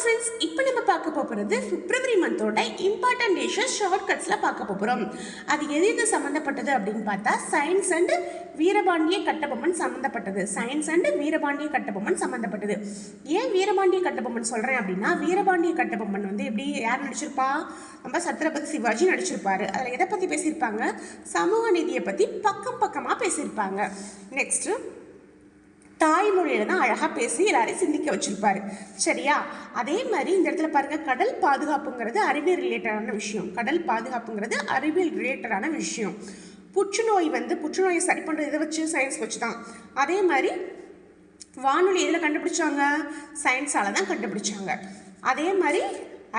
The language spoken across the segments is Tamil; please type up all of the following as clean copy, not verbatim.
ஃப்ரெண்ட்ஸ், இப்போ நம்ம பார்க்க போகிறது பிப்ரவரி மந்தோட இம்பார்ட்டன்ட் டேஸை ஷார்ட்கட்ஸில் பார்க்க போகிறோம். அது எது சம்மந்தப்பட்டது அப்படின்னு பார்த்தா சயின்ஸ் அண்ட் வீரபாண்டிய கட்டபொம்மன் சம்மந்தப்பட்டது. சயின்ஸ் அண்ட் வீரபாண்டிய கட்டபொம்மன் சம்மந்தப்பட்டது. ஏன் வீரபாண்டிய கட்டபொம்மன் சொல்கிறேன் அப்படின்னா, வீரபாண்டிய கட்டபொம்மன் வந்து எப்படி யார் நடிச்சிருப்பா? நம்ம சத்ரபதி சிவாஜி நடிச்சிருப்பாரு. அதில் எதை பற்றி பேசியிருப்பாங்க? சமூக நீதியை பற்றி பக்கம் பக்கமாக பேசியிருப்பாங்க. நெக்ஸ்ட்டு தாய்மொழியில் தான் அழகாக பேசி எல்லாரையும் சிந்திக்க வச்சுருப்பாரு. சரியா? அதே மாதிரி இந்த இடத்துல பாருங்கள், கடல் பாதுகாப்புங்கிறது அறிவியல் ரிலேட்டடான விஷயம். கடல் பாதுகாப்புங்கிறது அறிவியல் ரிலேட்டடான விஷயம். புற்றுநோயை சரி பண்ணுறது இதை வச்சு, சயின்ஸ் வச்சு தான். அதே மாதிரி வானொலி எதில் கண்டுபிடிச்சாங்க? சயின்ஸால் தான் கண்டுபிடிச்சாங்க. அதே மாதிரி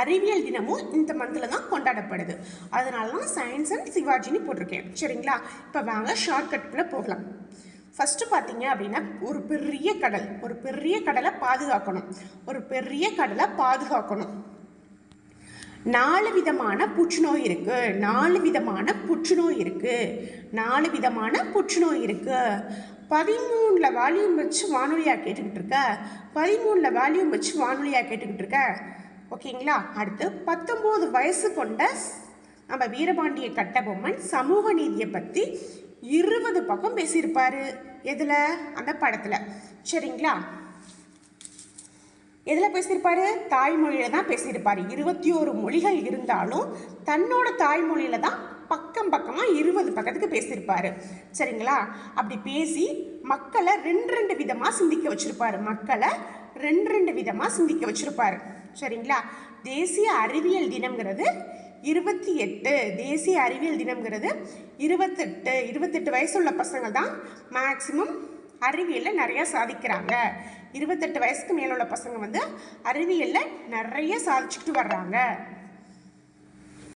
அறிவியல் தினமும் இந்த மந்தில் தான் கொண்டாடப்படுது. அதனால தான் சயின்ஸ் அண்ட் சிவாஜின்னு போட்டிருக்கேன். சரிங்களா? இப்போ வாங்க ஷார்ட்கட்டுக்குள்ளே போகலாம். ஃபஸ்ட்டு பார்த்தீங்க அப்படின்னா, ஒரு பெரிய கடலை பாதுகாக்கணும். 4 விதமான புற்றுநோய் இருக்குது. 4 விதமான புற்றுநோய் இருக்குது. 13 வால்யூம் வச்சு வானொலியாக கேட்டுக்கிட்டு இருக்க. ஓகேங்களா? அடுத்து 19 வயசு கொண்ட நம்ம வீரபாண்டிய கட்டபொம்மன் சமூக நீதியை பற்றி 20 பக்கம் பேசியிருப்பாரு. எதில்? அந்த படத்தில். சரிங்களா? எதில் பேசியிருப்பாரு? தாய்மொழியில் தான் பேசியிருப்பார். 21 மொழிகள் இருந்தாலும் தன்னோட தாய்மொழியில் தான் பக்கமாக 20 பக்கத்துக்கு பேசியிருப்பார். சரிங்களா? அப்படி பேசி மக்களை ரெண்டு விதமாக சிந்திக்க வச்சுருப்பார். சரிங்களா? தேசிய அறிவியல் தினம்ங்கிறது 28. தேசிய அறிவியல் தினம்ங்கிறது 28 வயசுள்ள பசங்க தான் மேக்சிமம் அறிவியலில் நிறையா சாதிக்கிறாங்க. 28 வயசுக்கு மேலே உள்ள பசங்க வந்து அறிவியலில் நிறைய சாதிச்சுக்கிட்டு வர்றாங்க.